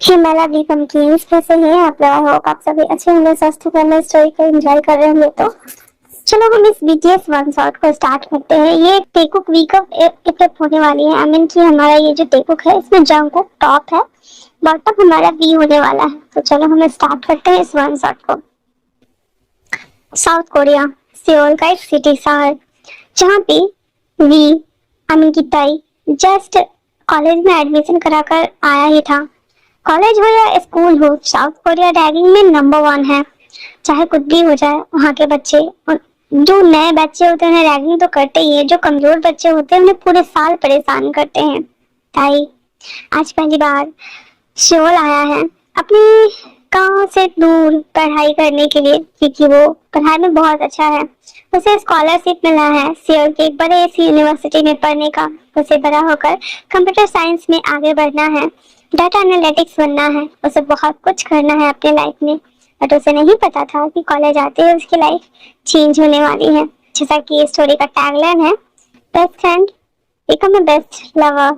हिमालय बेगम की कैसे हैं आप लोग? होप आप सभी अच्छे होंगे, स्वस्थ होंगे, स्टोरी को एंजॉय कर रहे होंगे। तो चलो हम इस बीटीएस वन शॉट को स्टार्ट करते हैं। ये टेकुक वीक ऑफ इफेक्ट होने वाली है। आई मीन कि हमारा ये जो टेकुक है इसमें जंगकुक टॉप है, बॉटम हमारा वी होने वाला है। तो चलो हम स्टार्ट करते हैं इस वन शॉट को। साउथ कोरिया, सियोल का एक सिटी शहर, जहाँ पे वी आई मीन की ताई जस्ट कॉलेज में एडमिशन कराकर आया ही था। कॉलेज हो या स्कूल हो, साउथ कोरिया रैगिंग में नंबर वन है। चाहे कुछ भी हो जाए, वहाँ के बच्चे और जो नए बच्चे होते हैं उन्हें रैगिंग तो करते ही है। जो कमजोर बच्चे होते हैं उन्हें पूरे साल परेशान करते हैं। ताई आज पहली बार सियोल आया है अपनी गांव से दूर पढ़ाई करने के लिए, क्योंकि वो पढ़ाई में बहुत अच्छा है। उसे स्कॉलरशिप मिला है सियोल के एक बड़े सी यूनिवर्सिटी में पढ़ने का। उसे बड़ा होकर कंप्यूटर साइंस में आगे बढ़ना है, डाटा एनालिटिक्स बनना है, उसे बहुत कुछ करना है अपने लाइफ में। बट उसे नहीं पता था कि कॉलेज आते ही उसकी लाइफ चेंज होने वाली है। जैसा कि स्टोरी का टैगलाइन है, best friend become a best lover.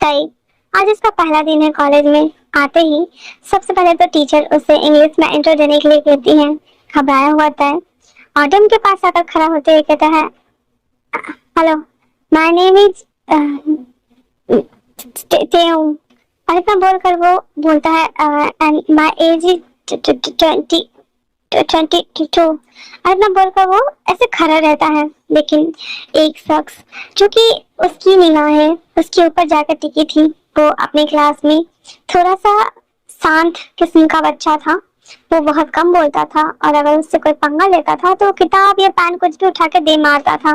ताई आज इसका पहला दिन है कॉलेज में। आते ही सबसे पहले तो टीचर उसे इंग्लिश में इंट्रो देने के लिए कहती है। घबराया हुआ ताई ऑडियम के पास आकर खड़ा होते हुए कहता है, हेलो माय नेम इज टेऊ। और इतना बोलकर वो बोलता है एंड माय एज इज 22। और इतना बोलकर वो ऐसे खड़ा रहता है। लेकिन एक शख्स जो कि उसकी निगाहें उसके ऊपर जाकर टिकी थी, वो अपने क्लास में थोड़ा सा शांत किस्म का बच्चा था। वो बहुत कम बोलता था और अगर उससे कोई पंगा लेता था तो किताब या पेन कुछ भी उठा के दे मारता था।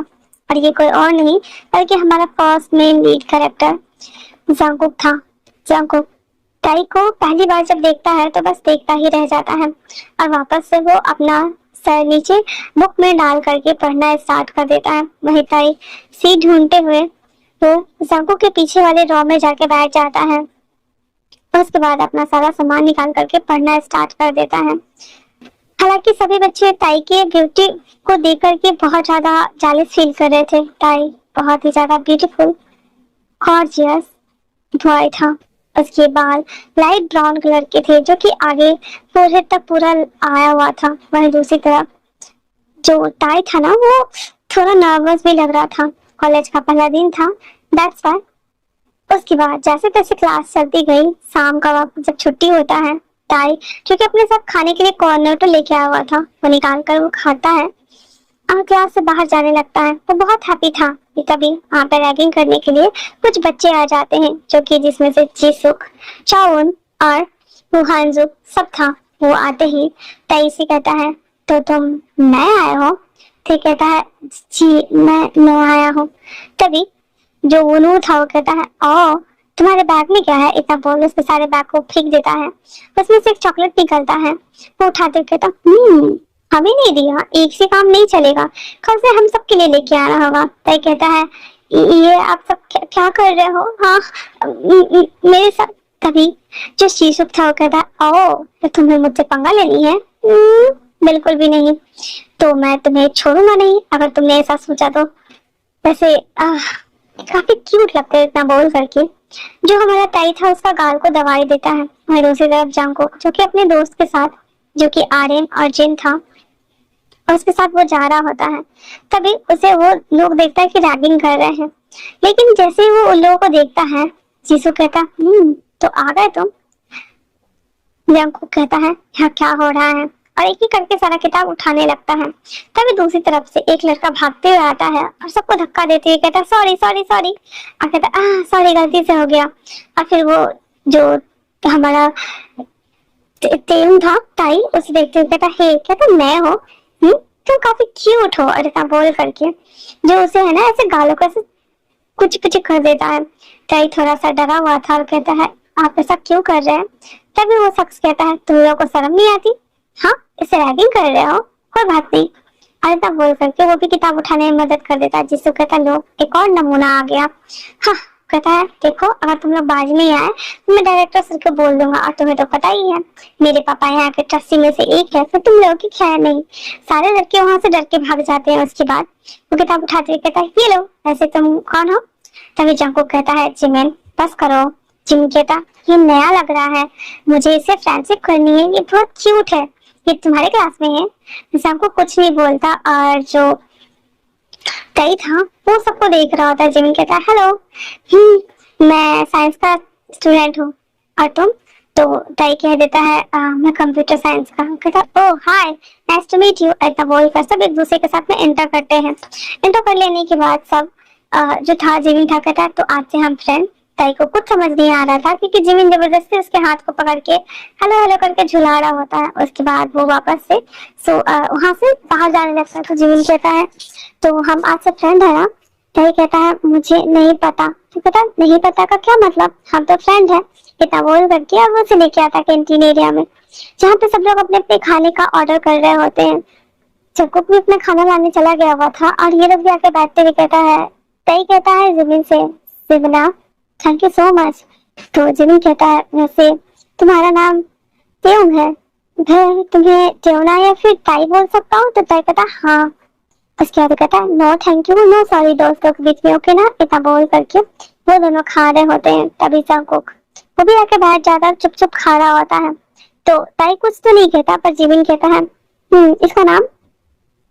और ये कोई और नहीं बल्कि हमारा first main lead character Jungkook था। जंगकुक टाई को पहली बार जब देखता है तो बस देखता ही रह जाता है और वापस से वो अपना सर नीचे बुक में डाल करके पढ़ना स्टार्ट कर देता है। वही ताई सीट ढूंढते हुए वो जंगकुक के पीछे वाले रो में जाके बैठ जाता है। उसके बाद अपना सारा सामान निकाल करके पढ़ना स्टार्ट कर देता है। हालांकि सभी बच्चे ताई के ब्यूटी को देख करके बहुत ज्यादा जेलस फील कर रहे थे। ताई बहुत ही ज्यादा ब्यूटीफुल गॉर्जियस बॉय था। उसके बाल लाइट ब्राउन कलर के थे जो कि आगे पूरे तक पूरा आया हुआ था। वहीं दूसरी तरफ जो ताई था ना, वो थोड़ा नर्वस भी लग रहा था। कॉलेज का पहला दिन था, दैट्स व्हाई। उसके बाद जैसे तैसे क्लास चलती गई। शाम का वक्त जब छुट्टी होता है, ताई जो कि अपने साथ खाने के लिए कॉर्नेटो लेके आया हुआ था, वो निकाल कर वो खाता है और क्लास से बाहर जाने लगता है। वो बहुत हैप्पी था कि तभी वहाँ पे रैगिंग करने के लिए कुछ बच्चे आ जाते हैं, जो कि जिसमें से जीसुक, चाउन और वुहानजुक सब था। वो आते ही ताई से कहता है, तो तुम नए आए हो? फिर कहता है, जी मैं नया आया हूँ। तभी जो वुनू था वो कहता है, ओ तुम्हारे बैग में क्या है? इतना बोल उसके सारे बैग को फेंक देता है। उसमें से एक चॉकलेट निकलता है। वो उठाते कहता, हमें नहीं दिया, एक से काम नहीं चलेगा, कल से हम सबके लिए लेके आना होगा। तय कहता है, ये आप सब क्या कर रहे हो? हाँ मेरे साथ। तभी जो शीशुक था वो कहता है, ओ तो तुम्हें मुझसे पंगा लेनी है? बिल्कुल भी नहीं, तो मैं तुम्हें छोड़ूंगा नहीं अगर तुमने ऐसा सोचा तो। वैसे काफी क्यूट लगता है इतना बोल करके। जो हमारा ताई था उसका गाल को दवाई देता है। वहीं दूसरी तरफ जांको जो कि अपने दोस्त के साथ, जो कि आर्यन और जिन था, और उसके साथ वो जा रहा होता है। तभी उसे वो लोग देखता है कि रैगिंग कर रहे हैं। लेकिन जैसे ही वो उन लोगों को देखता है, जीसू कहता, तो आ गए तुम? जंगकुक कहता है, यहाँ क्या हो रहा है? और एक ही करके सारा किताब उठाने लगता है। तभी दूसरी तरफ से एक लड़का भागते हुए आता है और सबको धक्का देते हुए कहता है, सॉरी सॉरी सॉरी। और कहता है, सॉरी गलती से हो गया। और फिर वो जो हमारा तेम था ताई उसे देखते हुए कहता, हे कहता मैं हो? तो काफी क्यूट हो। और ऐसा बोल करके जो उसे है ना ऐसे गालों को ऐसे कुछ कुछ कर देता है। ताई थोड़ा सा डरा हुआ था और कहता है, आप ऐसा क्यों कर रहे हैं? तभी वो शख्स कहता है, तुम लोगों को शर्म नहीं आती? हाँ इसे रैगिंग कर रहे हो, कोई बात नहीं। और ऐसा बोल करके वो भी किताब उठाने में मदद कर देता है, जिससे कहता लो एक और नमूना आ गया। हाँ कहता है, देखो अगर तुम लोग बाज नहीं आए तो मैं डायरेक्टर सर को बोल दूंगा। और तुम्हें तो पता ही है मेरे पापा यहाँ के ट्रस्टी में से एक है, फिर तुम लोगों की खैर नहीं। सारे लड़के वहां से डर के भाग जाते हैं। उसके बाद वो किताब उठाते हुए कहता है, ये लो, ऐसे तुम कौन हो? तभी जंगकुक कहता है, जिमिन बस करो, जिम कहता, ये नया लग रहा है, मुझे इससे फ्रेंडशिप करनी है, ये बहुत क्यूट है, ये तुम्हारे क्लास में है। जिसंग कुछ नहीं बोलता और जो कई था वो सबको देख रहा होता है। जिमिन कहता है हेलो, मैं साइंस का स्टूडेंट हूँ, और तुम? तो ताई कह देता है मैं कंप्यूटर साइंस का। कहता ओह हाय, नाइस टू मीट यू। ऐसा बोलकर सब एक दूसरे के साथ में एंटर करते हैं। एंटर कर लेने के बाद सब जो था जिमिन था कहता तो आज से हम फ्रेंड। ताई को कुछ समझ नहीं आ रहा था क्योंकि जिमिन जबरदस्ती उसके हाथ को पकड़ के हेलो हेलो करके झुला रहा होता है। उसके बाद वो वापस से वहां से बाहर जाने लगता है। तो जिमिन कहता है तो हम आज से फ्रेंड है ना? ताई कहता है मुझे नहीं पता। तो कहता नहीं पता का क्या मतलब, हम तो फ्रेंड है। इतना बोल करके अब उसे लेके आता कैंटीन एरिया में, जहाँ पे सब लोग अपने अपने खाने का ऑर्डर कर रहे होते हैं। जंगकुक भी अपना खाना लाने चला गया हुआ था और ये लोग भी आके बैठते हुए कहता है, ताई कहता है जिमिन से, Sivna thank you so much. तो जिमिन कहता है वैसे तुम्हारा नाम त्योंग है, मैं तुम्हें त्योना या फिर ताई बोल सकता हूँ? तो ताई कहता हाँ। उसके बाद कहता है no thank you, no sorry दोस्तों के बीच में, ओके ना? इतना बोल करके वो दोनों खा रहे होते हैं। तभी जंगकुक वो भी आके बैठ जाता है, चुप चुप खा रहा होता है। तो ताई कुछ तो नहीं कहता, पर जिमिन कहता है इसका नाम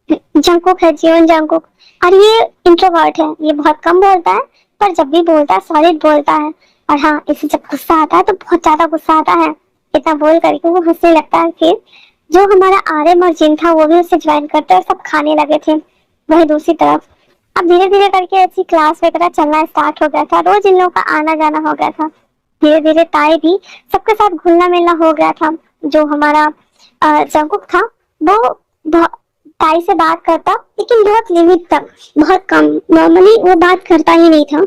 जंगकुक है, जियोन जंगकुक, और ये इंट्रोवर्ट है, ये बहुत कम बोलता है, पर जब भी बोलता है सॉलिड बोलता है। और हाँ, इसे जब गुस्सा आता है तो बहुत ज्यादा गुस्सा आता है। इतना बोल करके वो हंसने लगता है। फिर जो हमारा आर्यन और जिन था वो भी उससे ज्वाइन करते और सब खाने लगे थे। वही दूसरी तरफ अब धीरे धीरे करके ऐसी क्लास वगैरह चलना स्टार्ट हो गया था, रोज इन लोगों का आना जाना हो गया था। धीरे धीरे ताई भी सबके साथ घुलना मिलना हो गया था। जो हमारा जंगकुक था वो ताई से बात करता, लेकिन बहुत लिमिट तक, बहुत कम। नॉर्मली वो बात करता ही नहीं था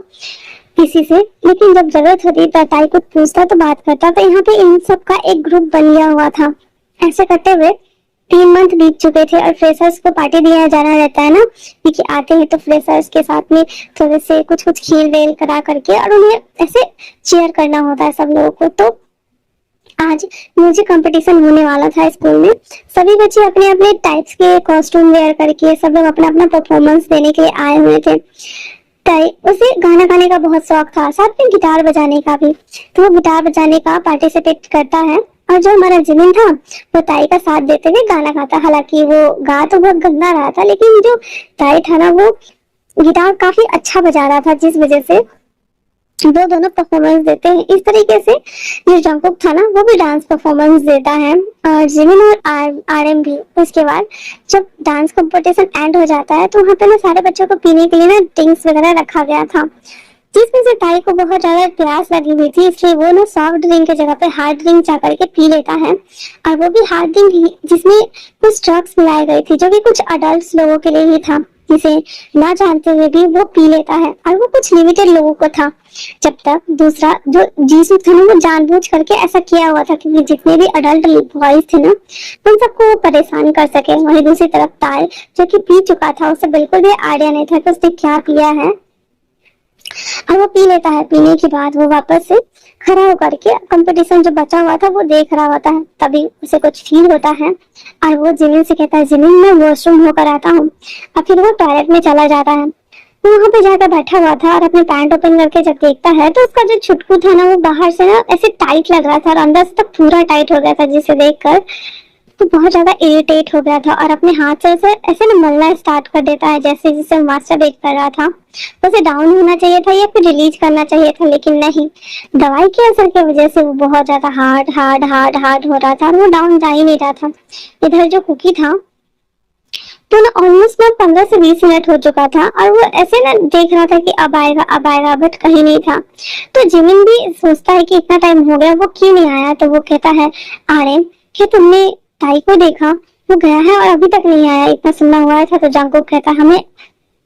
किसी से, लेकिन जब जरूरत होती तो ताई कुछ पूछता तो बात करता। तो यहाँ पे इन सब का एक ग्रुप बन गया हुआ था। ऐसे करते हुए 3 मंथ बीत चुके थे और फ्रेशर्स को पार्टी दिया जाना रहता है ना, क्योंकि आते हैं तो फ्रेशर्स के साथ में थोड़े से कुछ कुछ खेल वेल करा करके और उन्हें ऐसे चीयर करना होता है सब लोगों को। तो आज म्यूजिक कंपटीशन होने वाला था स्कूल में। सभी बच्चे अपने अपने टाइप्स के कॉस्ट्यूम वेयर करके सब लोग अपना अपना परफॉर्मेंस देने के लिए आए हुए थे। उसे गाना गाने का बहुत शौक था, साथ में गिटार बजाने का भी। तो वो गिटार बजाने का पार्टिसिपेट करता है और जो हमारा जिमिन था वो ताई का साथ देते हुए गाना गाता। हालांकि वो गा तो बहुत गंदा रहा था, लेकिन जो ताई था ना वो गिटार काफी अच्छा बजा रहा था, जिस वजह से वो दोनों परफॉर्मेंस देते हैं। इस तरीके से जो जंगकुक था ना वो भी डांस परफॉर्मेंस देता है और जिमिन और आरएम भी। उसके बाद जब डांस कंपटीशन एंड हो जाता है तो वहाँ पे ना सारे बच्चों को पीने के लिए ना ड्रिंक्स वगैरह रखा गया था, जिसमें से ताई को बहुत ज्यादा प्यास लगी हुई थी, इसलिए वो ना सॉफ्ट ड्रिंक की जगह पे हार्ड ड्रिंक जा करके पी लेता है। और वो भी हार्ड ड्रिंक जिसमें कुछ ड्रग्स मिलाई गई थी, जो कि कुछ अडल्ट लोगों के लिए ही था, जिसे ना जानते हुए भी वो पी लेता है। और वो कुछ लिमिटेड लोगों को था, जब तक दूसरा जो जीसू था ना वो जानबूझ करके ऐसा किया हुआ था क्योंकि जितने भी अडल्ट बॉयज थे ना उन सबको वो परेशान कर सके। वही दूसरी तरफ ताई जो कि पी चुका था, उसे बिल्कुल भी आइडिया नहीं था कि उसने क्या पिया है, और वो पी लेता है। पीने के बाद वो वापस से खड़ा होकर के कंपटीशन जो बचा हुआ था वो देख रहा होता है। तभी उसे कुछ फील होता है और वो जिमिन से कहता है जिमिन मैं वॉशरूम होकर आता हूँ। और फिर वो टॉयलेट में चला जाता है। वो वहां पे जाकर बैठा हुआ था और अपने पैंट ओपन करके जब देखता है तो उसका जो छुटकू था ना वो बाहर से ना ऐसे टाइट लग रहा था और अंदर से तो पूरा टाइट हो गया था, जिसे देखकर तो बहुत ज्यादा इरिटेट हो गया था और अपने हाथ से ऐसे ना मलना स्टार्ट कर देता है, जैसे जिसे मास्टरबेट कर रहा था। तो उसे डाउन होना चाहिए था या फिर रिलीज करना चाहिए था, लेकिन नहीं, दवाई के असर की वजह से वो बहुत ज्यादा हार्ड हार्ड हार्ड हार्ड हो रहा था और वो डाउन जा ही नहीं रहा था। इधर जो कुकी था तो ना ऑलमोस्ट ना 15 से 20 मिनट हो चुका था और वो ऐसे ना देख रहा था कि अब आएगा, बट कहीं नहीं था। तो जिमिन भी सोचता है कि इतना टाइम हो गया वो क्यों नहीं आया। तो वो कहता है आर्यन क्या तुमने ताई को देखा, वो गया है और अभी तक नहीं आया, इतना सुनना हुआ था। तो जंगकुक कहता है हमें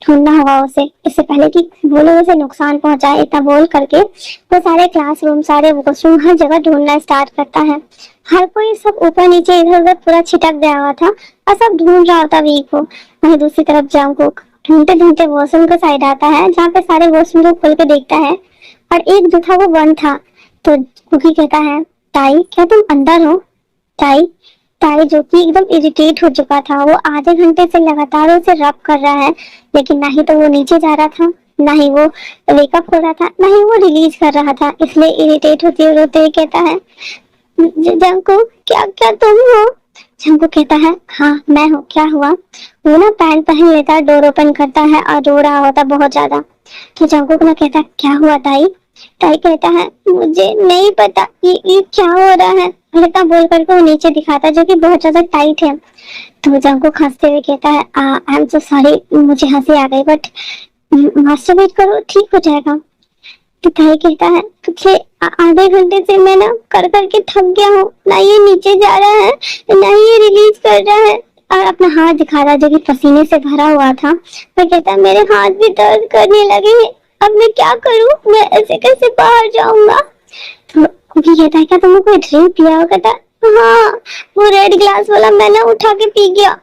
ढूंढना होगा उसे, इससे पहले कि वो लोग उसे नुकसान पहुंचाए। इतना बोल करके वो सारे क्लासरूम, सारे वॉशरूम, हर जगह ढूंढना स्टार्ट करता है। हर कोई सब ऊपर नीचे इधर उधर पूरा छिटक गया हुआ था और सब ढूंढ रहा होता वीक को। वहीं दूसरी तरफ जंगकुक ढूंढते ढूंढते वॉशरूम के साइड आता है, जहाँ पे सारे वॉशरूम को खोल के देखता है और एक जो था वो बंद था। तो कुकी कहता है ताई क्या तुम अंदर हो? ताई जो कि एकदम इरिटेट हो चुका था, वो आधे घंटे से लगातार उसे रब कर रहा है, लेकिन ना ही तो वो नीचे जा रहा था ना ही वो वेकअप हो रहा था, ना ही वो रिलीज कर रहा था, इसलिए इरिटेट होते हुए रोते हुए कहता है, जंकु क्या क्या तुम हो? जंकु कहता है, हाँ मैं हूँ, क्या हुआ? वो ना पैंट पहन लेता है, डोर ओपन करता है और रो रहा होता बहुत ज्यादा। तो जंकुक ना कहता है, क्या हुआ ताई? ताई कहता है, मुझे नहीं पता ये क्या हो रहा है, इतना बोल करके वो नीचे दिखाता है जो कि बहुत ज्यादा टाइट है। तो जंकुक हंसते हुए कहता है, आई एम सो सॉरी, मुझे हंसी आ गई, बट मास्टरबेट करो ठीक हो जाएगा। पिताई कहता है, पिछले आधे घंटे से मैं ना कर करके थक गया हूँ, ना ये नीचे जा रहा है ना ये रिलीज कर रहा है, और अपना हाथ दिखा रहा है जो कि पसीने से भरा हुआ था। वो कहता है, मेरे हाथ भी दर्द करने लगे हैं, अब मैं क्या करूँ, मैं ऐसे कैसे बाहर जाऊंगा? तो कुकी कहता है, क्या तुमने कोई ड्रिंक पिया हो? कहता है, हाँ वो रेड ग्लास वाला मैं ना उठा के पी गया।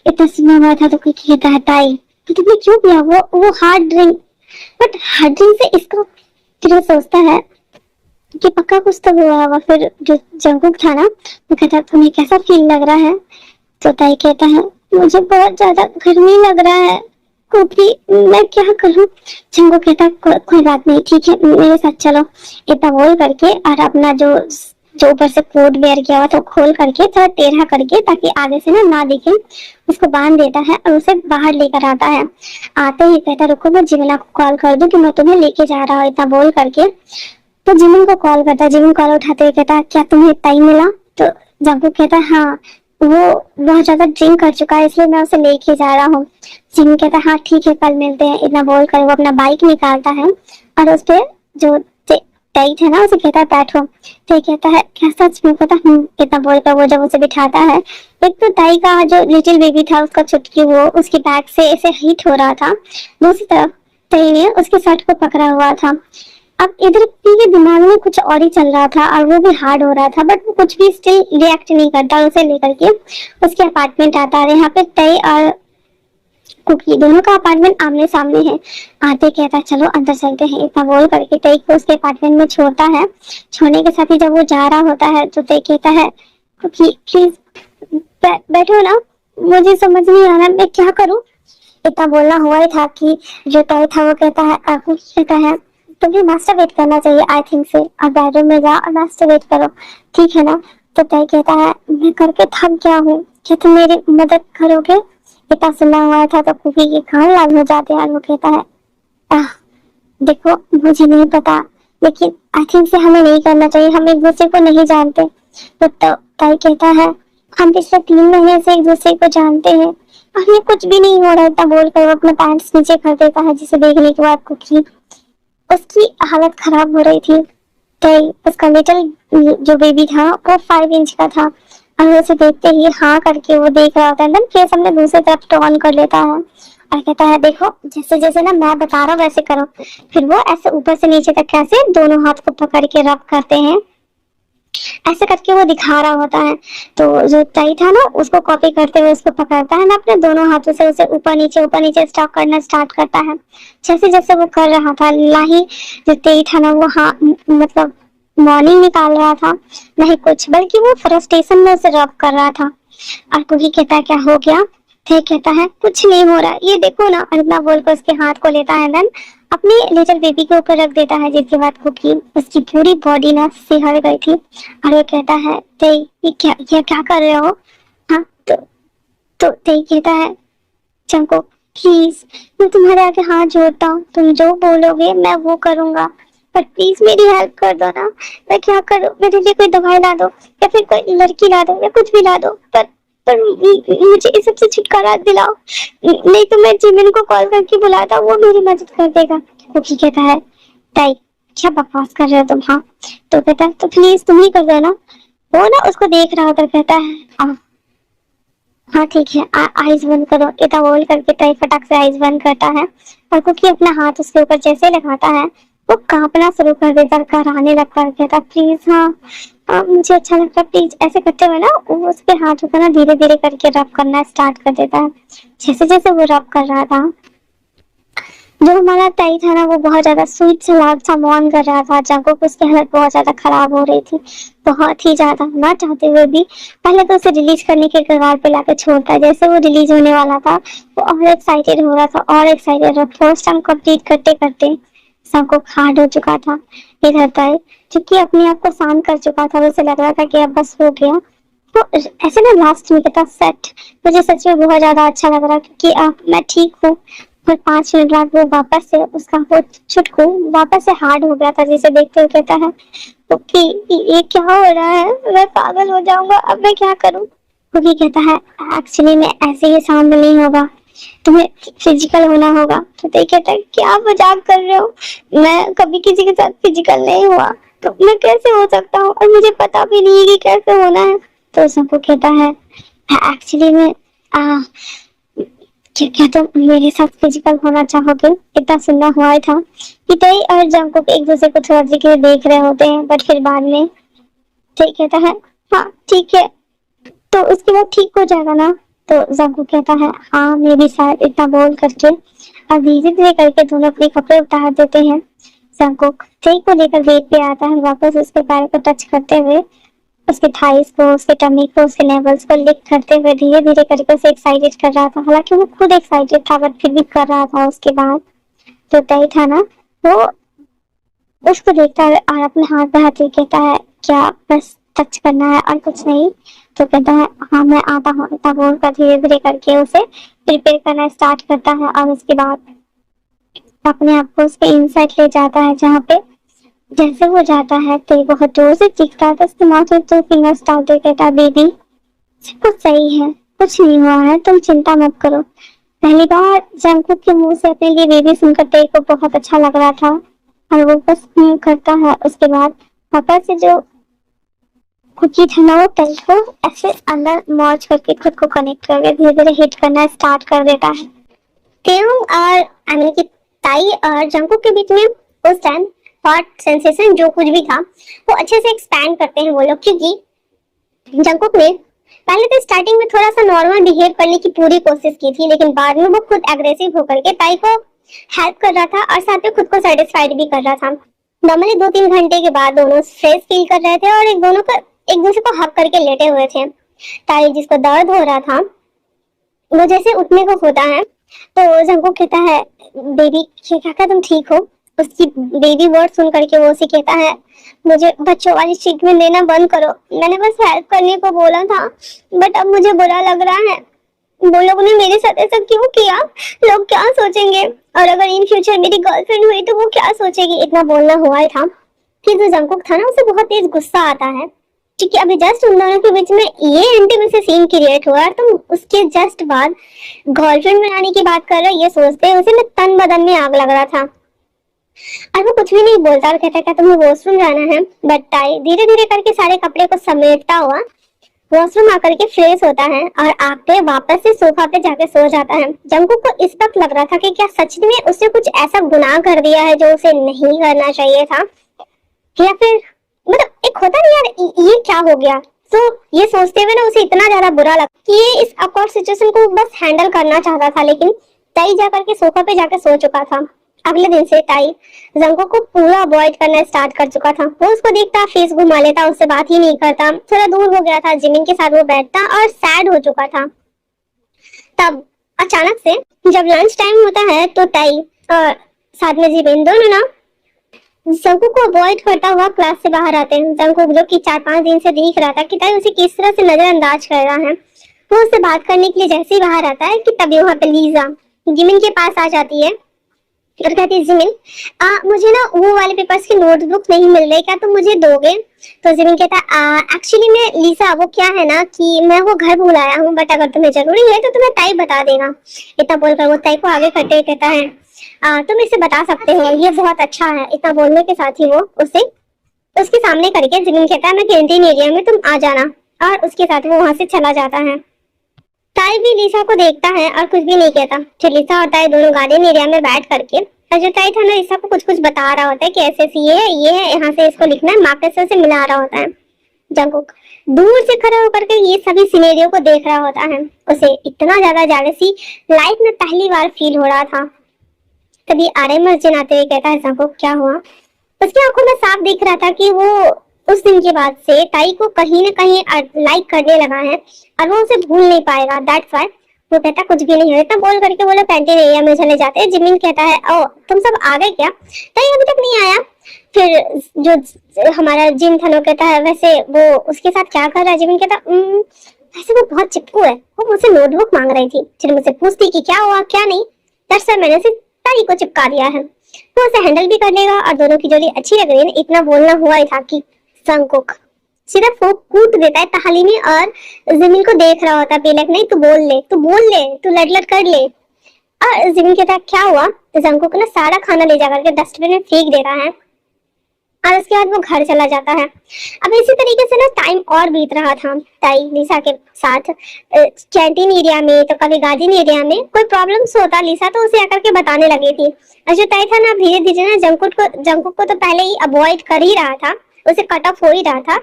इतना सुना हुआ था। तो कुकी कहता है, ताई तो तुमने क्यों पिया वो hard drink? But hard drink से इसका फिर वो सोचता है कि पक्का कुछ तो हुआ होगा। फिर जो जंकुक था ना, वो कहता, तुम्हें कैसा फील लग रहा है? तो ताई कहता है, मुझे बहुत ज्यादा गर्मी लग रहा है कुकी, मैं क्या करूं? जंकुक कहता, कोई बात नहीं, ठीक है मेरे साथ चलो। इतना बोल करके और अपना जो जो ऊपर से कोट वेयर किया हुआ तो खोल करके थोड़ा टेढ़ा करके, ताकि आगे से ना दिखे, उसको बांध देता है और उसे बाहर लेकर आता है। आते ही कहता, रुको मैं जिमिना को कॉल कर दूं कि मैं तुम्हें लेके जा रहा हूँ। इतना बोल करके तो जिमिन को कॉल करता है। जिमिन कॉल उठाते हुए कहता है, क्या तुम्हें टाइम मिला? तो जंकुक कहता है, हाँ वो बहुत ज्यादा ड्रिंक कर चुका है इसलिए मैं उसे लेके जा रहा हूँ। जिमिन कहता है, हाँ ठीक है कल मिलते हैं। इतना बोल कर वो अपना बाइक निकालता है और उस पे जो टाइट है ना उसे कहता है, बैठो। तो कहता है, क्या सच में पता? इतना बोलकर वो जब उसे बिठाता है, एक तो ताई का जो लिटिल बेबी था उसका चुटकी वो उसके बैक से ऐसे हिट हो रहा था, दूसरी तरफ ताई ने उसके शर्ट को पकड़ा हुआ था। अब इधर पी के दिमाग में कुछ और ही चल रहा था और वो भी हार्ड हो रहा था, बट वो कुछ भी स्टिल रिएक्ट नहीं करता। उसे लेकर के उसके अपार्टमेंट आता है। यहाँ पे ताई और कुकी दोनों का अपार्टमेंट आमने सामने है। आते कहता, चलो अंदर चलते हैं। इतना बोल करके तई को उसके अपार्टमेंट में छोड़ता है। छोड़ने के साथ ही जब वो जा रहा होता है तो तई कहता है, कुकी प्लीज बैठो ना, मुझे समझ नहीं आ रहा मैं क्या करूं। इतना बोलना हुआ ही था कि जो तय था वो कहता है, कहता है तुम्हें मास्टरबेट करना चाहिए आई थिंक से, और बेडरूम में जाओ और मास्टरबेट करो, ठीक है ना? तो तय कहता है, मैं करके थक गया हूँ, क्या तुम मेरी मदद करोगे? इतना सुना हुआ था तो कुकी के कान लाल हो जाते हैं और वो कहता है, देखो मुझे नहीं पता, लेकिन आई थिंक से हमें नहीं करना चाहिए, हम एक दूसरे को नहीं जानते। तो ताई कहता है, हम पिछले 3 महीने से एक दूसरे को जानते हैं और ये कुछ भी नहीं हो रहा। इतना बोलकर वो अपना पैंट्स नीचे कर देता है, जिसे देखने के बाद कुकी उसकी हालत खराब हो रही थी। ताई उसका लिटिल जो बेबी था वो 5 इंच का था और उसे देखते ही हाँ करके वो देख रहा होता है, एकदम फेस अपने दूसरी तरफ टर्न कर लेता है और कहता है, देखो जैसे जैसे ना मैं बता रहा हूँ वैसे करो। फिर वो ऐसे ऊपर से नीचे तक कैसे दोनों हाथ को पकड़ के रब करते हैं, ऐसे करके वो दिखा रहा होता है। तो जो ताई था ना उसको कॉपी करते हुए उसको पकड़ता है ना, अपने दोनों हाथों से उसे ऊपर नीचे स्टॉक करना स्टार्ट करता है। जैसे जैसे वो कर रहा था, लाही जो ताई था ना वो हाँ मतलब मॉर्निंग निकाल रहा था, नहीं कुछ, बल्कि वो फ्रस्ट्रेशन में उसे रब कर रहा था। और कुकी कहता है, क्या हो गया? थे कहता है, कुछ नहीं हो रहा, ये देखो ना। और इतना बोलकर उसके हाथ को लेता है, देन अपनी लिटिल बेबी के ऊपर रख देता है, जिसके बाद कुकी उसकी पूरी बॉडी ना सिहर गई थी। और वो कहता है, ते ये क्या कर रहे हो? हाँ तो ते कहता है, चंको प्लीज मैं तुम्हारे आगे हाथ जोड़ता हूँ, तुम जो बोलोगे मैं वो करूंगा, पर प्लीज मेरी हेल्प कर दो ना। मैं क्या करूँ? मेरे लिए कोई दवाई ला दो या फिर कोई लड़की ला दो या कुछ भी ला दो, पर मुझे इस सबसे छुटकारा दिलाओ, नहीं तो मैं जिमिन को कॉल करके बुलाता हूँ, वो मेरी मदद कर देगा। कुकी कहता है, ताई क्या बकवास कर रहे हो तुम? हाँ तो कहता है, तो प्लीज तुम ही कर दो ना। वो ना उसको देख रहा होता कहता है, हाँ ठीक है आइज बंद करो। इतना बोल करके ताई फटाक से आइज बंद करता है और कुकी अपना हाथ उसके ऊपर जैसे लगाता है वो कांपना शुरू कर देता है, कराने लगता है। कहता प्लीज हाँ मुझे अच्छा लगता है, प्लीज। ऐसे करते हुए ना वो उसके हाथों को ना धीरे धीरे करके रब करना स्टार्ट कर देता है। जैसे जैसे वो रब कर रहा था जो हमारा ताई था ना वो बहुत ज्यादा स्वीट सलाद सा मौन कर रहा था। जंकुक उसकी हालत बहुत ज्यादा खराब हो रही थी, बहुत ही ज्यादा, ना चाहते हुए भी। पहले तो उसे रिलीज करने के कगार पे लाकर छोड़ता, जैसे वो रिलीज होने वाला था वो और एक्साइटेड हो रहा था और एक्साइटेड। फर्स्ट टाइम कंप्लीट करते करते जंकुक हार्ड हो चुका था। इधर ताई क्योंकि अपने आप को शांत कर चुका था, उसे लग रहा था कि अब बस हो गया। तो ऐसे ना लास्ट में कहता सेट, मुझे सच में बहुत ज्यादा अच्छा लग रहा क्योंकि मैं ठीक हूँ। और 5 मिनट बाद वो वापस से उसका वो चुटकू वापस से हार्ड हो गया था, जिसे देखते हुए कहता है तो कि ये क्या हो रहा है, मैं पागल हो जाऊंगा, अब मैं क्या करूं। कुकी कहता है एक्चुअली में ऐसे ही शांत नहीं होगा, तुम्हें फिजिकल होना होगा। तो ते कहता है क्या मजाक कर रहे हो, मैं कभी किसी के साथ फिजिकल नहीं हुआ, तो मैं कैसे हो सकता हूँ, और मुझे पता भी नहीं है कि कैसे होना है। तो सबको कहता है एक्चुअली में क्या तुम मेरे साथ फिजिकल होना चाहोगे। इतना सुनना हुआ ही था कि तई और जंकुक एक दूसरे को थोड़ा देख रहे होते हैं, बट फिर बाद में ठीक कहता है हाँ ठीक है, तो उसके बाद ठीक हो जाएगा ना। तो जंकुक कहता है हाँ मैं भी शायद, इतना बोल करके और धीरे धीरे करके दोनों अपने कपड़े उतार देते हैं। जंकुक तई को लेकर बेड पे आता है, वापस उसके पैर को टच करते हुए उसके थाइस को, उसके टमी को, उसके नेवल्स को लिक करते हुए धीरे धीरे करके उसे एक्साइटेड कर रहा था। हालांकि वो खुद एक्साइटेड था बट फिर भी कर रहा था। उसके बाद जो तय था ना वो उसको देखता है और अपने हाथ बढ़ाते हुए कहता है क्या बस टच करना है और कुछ नहीं। तो कहता है हाँ मैं आता हूँ, इतना बोलकर धीरे धीरे करके उसे प्रिपेयर करना स्टार्ट करता है और उसके बाद अपने आप को उसके इनसाइड ले जाता है, जहाँ पे जैसे वो जाता है तो बहुत जोर से चीखता है। तो उसके माउथ में 2 फिंगर्स डालते कहता है बेबी सब कुछ सही है, कुछ नहीं हुआ है, तुम चिंता मत करो। पहली बार जंकुक के मुंह से अपने लिए बेबी सुनकर तेरे को बहुत अच्छा लग रहा था और वो बस करता है। उसके बाद पापा से जो कुकी था ना वो तेल को ऐसे अंदर मर्ज करके खुद को कनेक्ट करके धीरे धीरे हिट करना स्टार्ट कर देता है। तेरुंग और अमिन की ताई और जंकुक के बीच में उस टाइम हॉट सेंसेशन जो कुछ भी था वो अच्छे से एक्सपैंड करते हैं वो लोग, क्योंकि जंकुक ने पहले तो स्टार्टिंग में थोड़ा सा नॉर्मल बिहेव करने की पूरी कोशिश की थी, लेकिन बाद में वो खुद एग्रेसिव होकर के ताई को हेल्प कर रहा था और साथ में खुद को सेटिस्फाइड भी कर रहा था। नॉर्मली 2-3 घंटे के बाद दोनों फ्रेश फील कर रहे थे और एक दूसरे को हक करके लेटे हुए थे। ताई जिसको दर्द हो रहा था वो जैसे उठने को होता है तो जंकुक कहता है बेबी क्या तुम ठीक हो। उसकी बेबी वर्ड सुन करके वो उसे कहता है मुझे बच्चों वाली ट्रीटमेंट देना बंद करो, मैंने बस हेल्प करने को बोला था बट अब मुझे बुरा लग रहा है, वो लोग ने मेरे साथ ऐसा क्यों किया, लोग क्या सोचेंगे, और अगर इन फ्यूचर मेरी गर्लफ्रेंड हुई तो वो क्या सोचेगी। इतना बोलना हुआ ही था कि जो जंकुक था ना उसे बहुत तेज गुस्सा आता है, क्योंकि अभी जस्ट उन दोनों के बीच में ये इंटीमेसी सीन क्रिएट हुआ है, तो उसके जस्ट बाद गर्लफ्रेंड बनाने की बात कर रहे ये सोचते उसे में तन बदन में आग लग रहा था और वो कुछ भी नहीं बोलता और कहता क्या तुम्हें वॉशरूम जाना है। बट ताई धीरे धीरे करके सारे कपड़े को समेटता हुआ वॉशरूम आकर के फ्रेश होता है और आके वापस से सोफा पे जाके सो जाता है। जंकुक को इस वक्त लग रहा था कि क्या सच में उसने कुछ ऐसा गुनाह कर दिया है जो उसे नहीं करना चाहिए था, या फिर मतलब एक होता नहीं यार ये क्या हो गया। तो ये सोचते हुए ना उसे इतना ज्यादा बुरा लगा कि ये इस अकॉर्ड सिचुएशन को बस हैंडल करना चाहता था, लेकिन ताई जाकर के सोफा पे जाके सो चुका था। अगले दिन से ताई जंकुक को पूरा अवॉइड करना स्टार्ट कर चुका था। वो उसको देखता फेस घुमा लेता, उससे बात ही नहीं करता, थोड़ा दूर हो गया था, जिमिन के साथ वो बैठता और सैड हो चुका था। तब अचानक से जब लंच टाइम होता है तो ताई और साथ में जिमिन दोनों ना जंकुक को अवॉइड करता हुआ क्लास से बाहर आते हैं। जंकुक जो कि 4-5 दिन से देख रहा था कि ताई उसे किस तरह से नजरअंदाज कर रहा है, वो उससे बात करने के लिए जैसे ही बाहर आता है कि तभी वहां पे लीजा जिमिन के पास आ जाती है और कहती है जिमिन मुझे ना वो वाले पेपर्स की नोटबुक नहीं मिल रही, क्या तुम मुझे दोगे। तो जिमिन कहता है एक्चुअली में लीसा वो क्या है ना कि मैं वो घर भूल आया हूँ, बट अगर तुम्हें जरूरी है तो तुम्हें ताई बता देगा। इतना बोलकर वो ताई को आगे करते हुए कहता है तुम इसे बता सकते हो, ये बहुत अच्छा है। इतना बोलने के साथ ही वो उसे उसके सामने करके जिमिन कहता है मैं कैंटीन एरिया में तुम आ जाना, और उसके साथ वो वहां से चला जाता है। ताई भी लिसा को देखता है और कुछ भी नहीं कहता। फिर लिसा और ताई दोनों गार्डन एरिया में बैठ करके और जो ताई था ना लिसा को कुछ कुछ बता रहा होता है कि ऐसे ऐसे ये है यहाँ से इसको लिखना है, मार्कर से मिला रहा होता है। जंकुक दूर से खड़ा होकर के ये सभी सिनेरियो को देख रहा होता है। उसे इतना ज्यादा जेलसी लाइफ में पहली बार फील हो रहा था। तभी आरए मर्जिन आते हुए कहता है जंकुक क्या हुआ। उसकी आंखों में साफ दिख रहा था कि वो उस दिन के बाद से ताई को कहीं ना कहीं लाइक करने लगा है और वो उसे भूल नहीं पाएगा। दैट्स व्हाई वो कहता कुछ भी नहीं है। इतना बोल करके वो लोग कैंटीन एरिया में चले जाते हैं। जिमिन कहता है ओ तुम सब आ गए क्या, ताई अभी तक नहीं आया। फिर जो हमारा जिन थनो कहता है वैसे वो उसके साथ क्या कर रहा है। जिमिन कहता वैसे वो बहुत चिपकू है, वो मुझसे नोटबुक मांग रही थी, फिर मुझसे पूछती कि क्या हुआ क्या नहीं। दैट्स व्हाई मैंने उसे ताई को चिपका दिया है, वो उसे हैंडल भी कर लेगा और दोनों की जोड़ी अच्छी लग रही है। इतना बोलना हुआ ही था कि जंकुक सिर्फ वो कूद देता है ताली में और जिमिन को देख रहा होता है। पेलक नहीं, तू बोल ले, तू लड़ कर ले। और जिमिन कहता है क्या हुआ। तो जंकुक ना सारा खाना ले जाकर के डस्टबिन में फेंक दे रहा है और उसके बाद वो घर चला जाता है। अब इसी तरीके से ना टाइम और बीत रहा था ताई लिसा के साथ कैंटीन एरिया में, तो कभी गार्डन एरिया में कोई प्रॉब्लम्स होता लिसा तो उसे आकर के बताने लगी थी। और जो ताई था ना धीरे धीरे ना जंकुक को तो पहले ही अवॉइड कर ही रहा था, उसे कट ऑफ हो ही रहा था।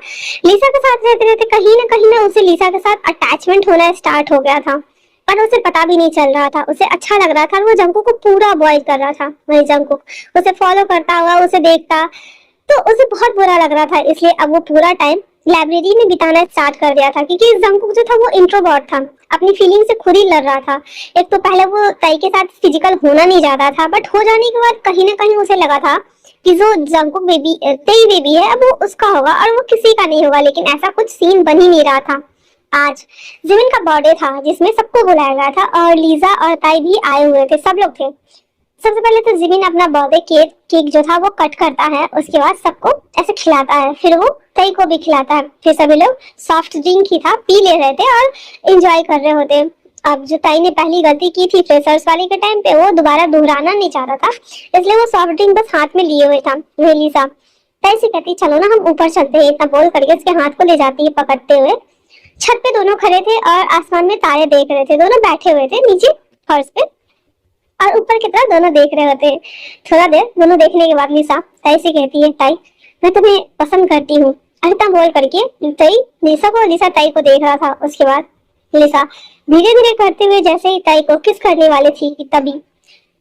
लिसा के साथ रहते रहते कहीं ना कहीं ना उसे लिसा के साथ अटैचमेंट होना स्टार्ट हो गया था, पर उसे पता भी नहीं चल रहा था। उसे अच्छा लग रहा था और वो जंकुक को पूरा अवॉइड कर रहा था। वही जंकुक उसे फॉलो करता हुआ उसे देखता तो उसे बहुत बुरा लग रहा था। इसलिए अब वो पूरा टाइम लाइब्रेरी में बिताना स्टार्ट कर दिया था, क्योंकि जंकुक जो था वो इंट्रोवर्ट था, अपनी फीलिंग से खुद ही लड़ रहा था। एक तो पहले वो ताई के साथ फिजिकल होना नहीं चाहता था, बट हो जाने के बाद कहीं ना कहीं उसे लगा था कि जो जंकुक बेबी तेई बेबी है अब वो उसका होगा और वो किसी का नहीं होगा। लेकिन ऐसा कुछ सीन बन ही नहीं रहा था। आज जिमिन का बर्थडे था जिसमें सबको बुलाया गया था और लीजा और ताई भी आए हुए थे, सब लोग थे। सबसे पहले तो जिमिन अपना बर्थडे केक जो था वो कट करता है, उसके बाद सबको ऐसे खिलाता है, फिर वो ताई को भी खिलाता है। फिर सभी लोग सॉफ्ट ड्रिंक ही था पी ले रहे थे और एंजॉय कर रहे होते। अब जो ताई ने पहली गलती की थी फ्रेशर्स वाली के टाइम पे वो दोबारा दोहराना नहीं चाहता था, इसलिए वो सॉफ्ट ड्रिंक बस हाथ में लिए हुए था। वही लीसा ताई से कहती चलो ना हम ऊपर चलते हैं, इतना बोल करके उसके हाथ को ले जाती है पकड़ते हुए। छत पे दोनों खड़े थे और आसमान में तारे देख रहे थे। दोनों बैठे हुए थे नीचे फर्श पे और ऊपर की तरफ दोनों देख रहे होते। थोड़ा देर दोनों देखने के बाद लिसा ताई से कहती है ताई मैं तुम्हें पसंद करती हूँ। अल्ता बोल करके ताई लिसा को, लिसा ताई को देख रहा था। उसके बाद लिसा धीरे धीरे करते हुए जैसे ही ताई को किस करने वाली थी कि तभी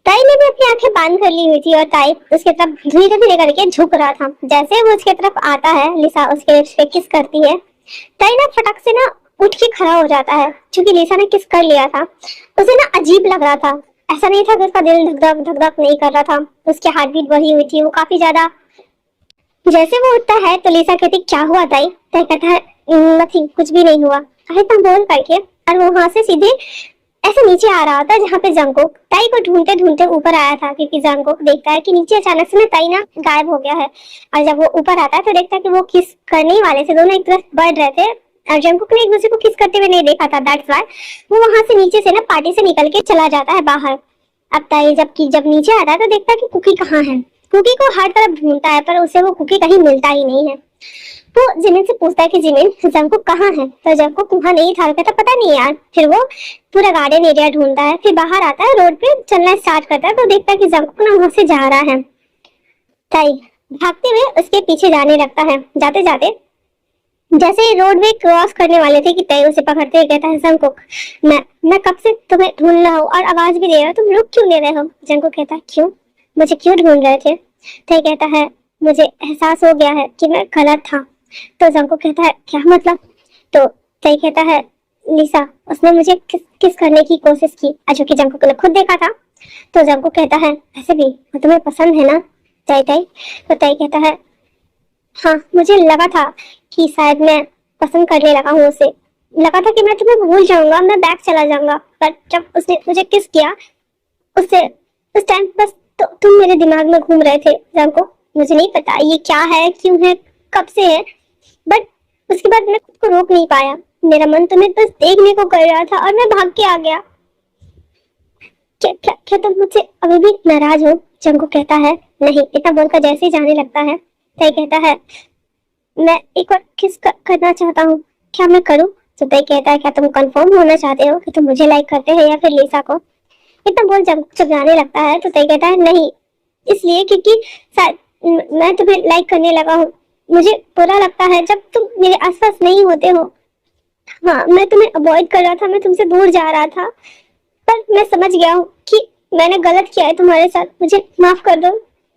ताई ने भी अपनी आंखें बंद कर ली हुई थी और ताई उसके तरफ धीरे धीरे करके झुक रहा था। जैसे वो उसके तरफ आता है लिसा उसके लिप्स पे किस करती है। ताई ना फटक से ना उठ के खड़ा हो जाता है, क्योंकि लिसा ने किस कर लिया था। उसे ना अजीब लग रहा था, ऐसा नहीं था कि उसका दिल धक धक नहीं कर रहा था, उसकी हार्ट बीट बढ़ी हुई थी वो काफी ज्यादा। जैसे वो उठता है तो लिसा कहती क्या हुआ ताई। ताई कहता है नथिंग, कुछ भी नहीं हुआ। इतना बोल करके और वो वहां से सीधे ऐसे नीचे आ रहा था जहाँ पे जंकुक ताई को ढूंढते ढूंढते ऊपर आया था, क्योंकि जंकुक देखता है कि नीचे अचानक से ना ताई ना गायब हो गया है। और जब वो ऊपर आता है तो देखता है कि वो किस करने वाले थे, दोनों एक तरफ बढ़ रहे थे और जंकुक ने एक दूसरे को किस करते हुए नहीं देखा था। दैट्स व्हाई वो वहां से नीचे से ना पार्टी से निकल के चला जाता है बाहर। अब ताई जब नीचे आता है तो देखता है कि कुकी कहाँ है। कुकी को हर तरफ ढूंढता है पर उसे वो कुकी कहीं मिलता ही नहीं है। वो जिमिन से पूछता है कि जिमिन जंकुक कहाँ है, तो जंकुक वहाँ नहीं था। कहता पता नहीं यार। फिर वो पूरा गार्डन एरिया ढूंढता है, फिर बाहर आता है, रोड पे चलना स्टार्ट करता है तो देखता है कि जंकुक ना वहां से जा रहा है। ताई भागते हुए उसके पीछे जाने लगता है। जाते जाते जैसे रोड वे क्रॉस करने वाले थे कि ताई उसे पकड़ते हुए कहता है जंकुक मैं कब से तुम्हें ढूंढ रहा हूँ और आवाज भी दे रहा हूँ, तुम रुक क्यों ले रहे हो। जंकुक कहता है क्यों, मुझे क्यों ढूंढ रहे थे। ताई कहता है मुझे एहसास हो गया है कि मैं गलत था। तो जंकुक कहता है क्या मतलब। तो ताई कहता है लिसा उसने मुझे किस करने की कोशिश की, जो कि जंकुक ने खुद देखा था। तो जंकुक कहता है ऐसे भी वो तुम्हें पसंद है ना ताई। तो ताई कहता है हाँ मुझे लगा था कि शायद मैं पसंद करने लगा हूँ उसे, लगा था कि मैं तुम्हें भूल जाऊंगा, मैं बैक चला जाऊंगा। पर जब उसने मुझे किस किया उससे उस टाइम बस तो तुम मेरे दिमाग में घूम रहे थे जंकुक। मुझे नहीं पता ये क्या है, क्यों है, कब से है, बट उसके बाद मैं खुद को रोक नहीं पाया। मेरा मन तुम्हें बस देखने को कर रहा था और मैं भाग के आ गया। क्या तुम मुझसे अभी भी नाराज हो। जंकुक कहता है नहीं। इतना बोलकर जैसे ही जाने लगता है ताई कहता है मैं एक बार किस करना चाहता हूँ, क्या मैं करूँ। तो ताई कहता है क्या तुम कंफर्म होना चाहते हो कि तुम मुझे लाइक करते हैं या फिर लिसा को। इतना बोल जब जाने लगता है तो ताई कहता है नहीं, इसलिए क्योंकि शायद मैं तुम्हें लाइक करने लगा हूँ। मुझे बुरा लगता है जब तुम मेरे आसपास नहीं होते हो। हाँ मैं तुम्हें अवॉइड कर रहा था, मैं तुमसे दूर जा रहा था, पर मैं समझ गया हूँ कि मैंने गलत किया है तुम्हारे साथ, मुझे माफ कर दो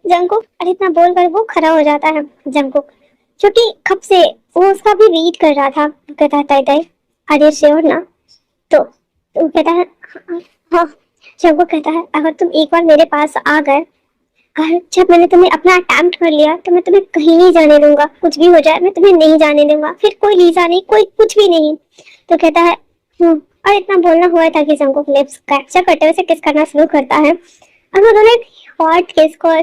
जंगकुक। और इतना बोलकर वो खड़ा हो जाता है जंगकुक, क्योंकि कब से वो उसका भी वेट कर रहा था। वो कहता है ताई ताई आर यू श्योर ना? तो वो कहता है हाँ। जंगकुक कहता है अगर तुम एक बार मेरे पास आ गए और जब मैंने तुम्हें अपना अटेम्प्ट कर लिया तो मैं तुम्हें कहीं नहीं जाने दूंगा, कुछ भी हो जाए मैं तुम्हें नहीं जाने दूंगा, फिर कोई लीजा नहीं, कोई कुछ भी नहीं। तो कहता है और इतना बोलना हुआ था कि जंगकुक लिप्स कैप्चर करते हुए किस करना शुरू करता है और वो दोनों एक हॉट किस को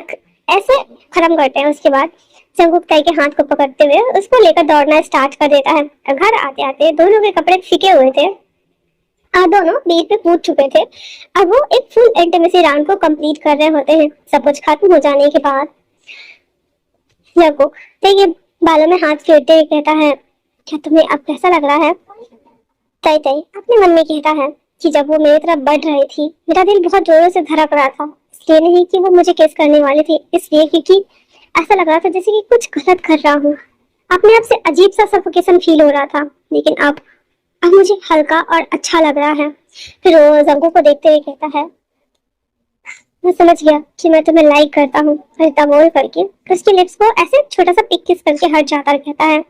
ऐसे खत्म करते हैं। उसके बाद जंगकुक ताई के हाथ को पकड़ते हुए उसको लेकर दौड़ना स्टार्ट कर देता है। घर आते आते दोनों के कपड़े फीके हुए थे और दोनों बीच पे कूद चुके थे। अब वो एक फुल इंटीमेसी राउंड को कंप्लीट कर रहे होते हैं। सब कुछ खत्म हो जाने के बाद जंगकुक ताई के बालों में हाथ फेरते हुए कहता है क्या तुम्हें अब कैसा लग रहा है? ताई ताई अपने मन में कहता है कि जब वो मेरी तरफ बढ़ रही थी मेरा दिल बहुत जोरों से धड़क रहा था, इसलिए नहीं कि वो मुझे किस करने वाली थी, इसलिए क्योंकि ऐसा लग रहा था जैसे कि कुछ गलत कर रहा हूँ। अपने आप से अजीब सा सफोकेशन फील हो रहा था, लेकिन अब मुझे हल्का और अच्छा लग रहा है। फिर वो जंगू को देखते हुए कहता है मैं समझ गया कि मैं तुम्हें लाइक करता हूँ। और इतना बोल करके उसके लिप्स को ऐसे छोटा सा पिक किस करके हट जाता है। कहता है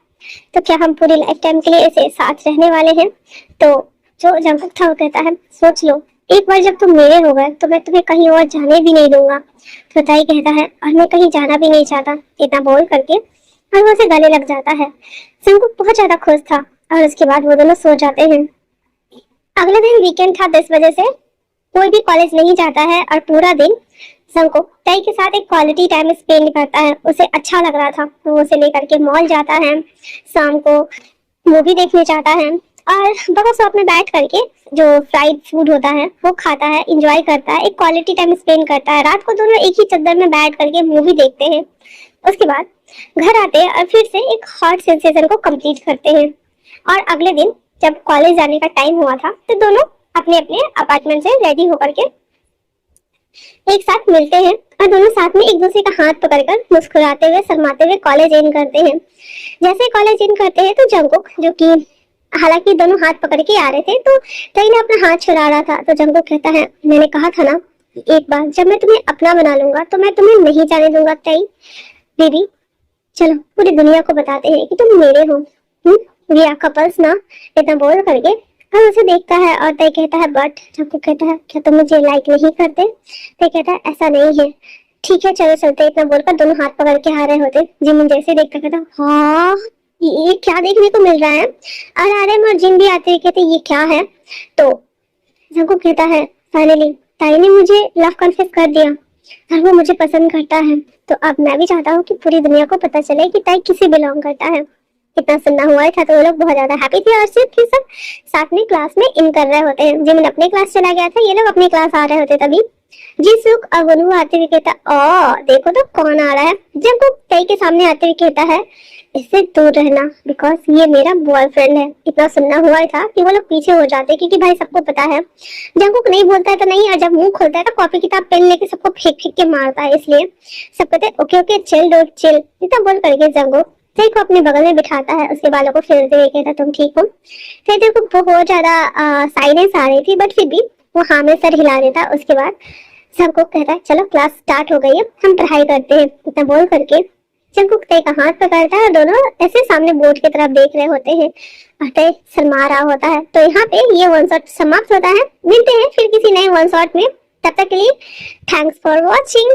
तो क्या हम पूरी लाइफ टाइम के लिए ऐसे साथ रहने वाले हैं? तो जो जंगकुक था वो कहता है सोच लो, एक बार जब तुम मेरे हो गए तो मैं तुम्हें कहीं और जाने भी नहीं दूंगा। तो ताई कहता है और मैं कहीं जाना भी नहीं चाहता। इतना बोल करके और वो उसे गले लग जाता है। जंगकुक बहुत ज्यादा खुश था और उसके बाद वो दोनों सो जाते हैं। अगले दिन वीकेंड था, 10 बजे से कोई भी कॉलेज नहीं जाता है और पूरा दिन जंगकुक ताई के साथ एक क्वालिटी टाइम स्पेंड करता है। उसे अच्छा लग रहा था, वो उसे लेकर के मॉल जाता है, शाम को मूवी देखने जाता है और बड़ा शॉप में बैठ करके जो फ्राइड फूड होता है वो खाता है, एंजॉय करता है, एक क्वालिटी टाइम स्पेंड करता है। रात को दोनों एक ही चादर में बैठ करके मूवी देखते हैं। उसके बाद घर आते हैं और फिर से एक हॉट सेंसेशन को कंप्लीट करते हैं। और अगले दिन जब कॉलेज जाने का टाइम हुआ था तो दोनों अपने अपने अपार्टमेंट से रेडी होकर के एक साथ मिलते हैं और दोनों साथ में एक दूसरे का हाथ पकड़कर मुस्कुराते हुए शर्माते हुए कॉलेज इन करते हैं। जैसे कॉलेज इन करते हैं तो जंगकुक, जो कि हालांकि दोनों हाथ पकड़ के आ रहे थे, तो ताई ने अपना हाथ छुड़ा रहा था। तो जंगकुक कहता है मैंने कहा था ना एक बार जब मैं तुम्हें अपना बना लूंगा तो मैं तुम्हें नहीं जाने दूंगा। ताई दीदी चलो पूरी दुनिया को बताते हैं कि तुम मेरे हो, वी आर कपल्स ना। इतना बोल करके और उसे देखता है और तय कहता है बट जंगकुक कहता है क्या तुम मुझे लाइक नहीं करते? तय कहता है ऐसा नहीं है, ठीक है चलो चलते। इतना बोलकर दोनों हाथ पकड़ के आ रहे होते। जिमिन जैसे देखता कहता हाँ ये क्या देखने को मिल रहा है। और आर्यन और जिन भी आते हैं कहते ये क्या है। तो जंगकुक कहता है फाइनली ताई ने मुझे लव कन्फेस कर दिया और वो मुझे पसंद करता है। तो अब मैं भी चाहता हूँ कि पूरी दुनिया को पता चले कि ताई किसे बिलोंग करता है। इतना सुनना हुआ था तो वो लोग बहुत ज्यादा हैप्पी थे और सिर्फ सब साथ में क्लास में इन कर रहे होते हैं। जिमिन अपने क्लास चला गया था, ये लोग अपनी क्लास आ रहे होते तभी जिसुक और वनु आते हुए कहता ओ देखो तो कौन आ रहा है। जब वो ताई के सामने आते हुए कहता है इससे दूर रहना बिकॉज ये मेरा बॉयफ्रेंड है। इतना सुनना हुआ था कि वो लोग पीछे हो जाते क्योंकि भाई सबको पता है जंगकुक नहीं बोलता है तो नहीं, और जब मुंह खोलता है तो कॉपी किताब पेन लेके सबको फेंक फेंक के मारता है। इसलिए सब कहते हैं okay okay chill don't chill. इतना बोल करके जंगकुक ताई को अपने बगल में बिठाता है, उसके बालों को फेरते हुए कहता तुम ठीक हो? फिर देखो बहुत ज्यादा साइलेंस आ रही थी बट फिर भी वो हाँ में सर हिला देता। उसके बाद जंगकुक कहता है चलो क्लास स्टार्ट हो गई है, हम पढ़ाई करते हैं। इतना बोल करके जंगकुक ताई का हाथ पकड़ता है और दोनों ऐसे सामने बोर्ड की तरफ देख रहे होते हैं और ताई शर्मा रहा होता है। तो यहाँ पे ये वन शॉट समाप्त होता है। मिलते हैं फिर किसी नए वन शॉट में, तब तक के लिए थैंक्स फॉर वॉचिंग।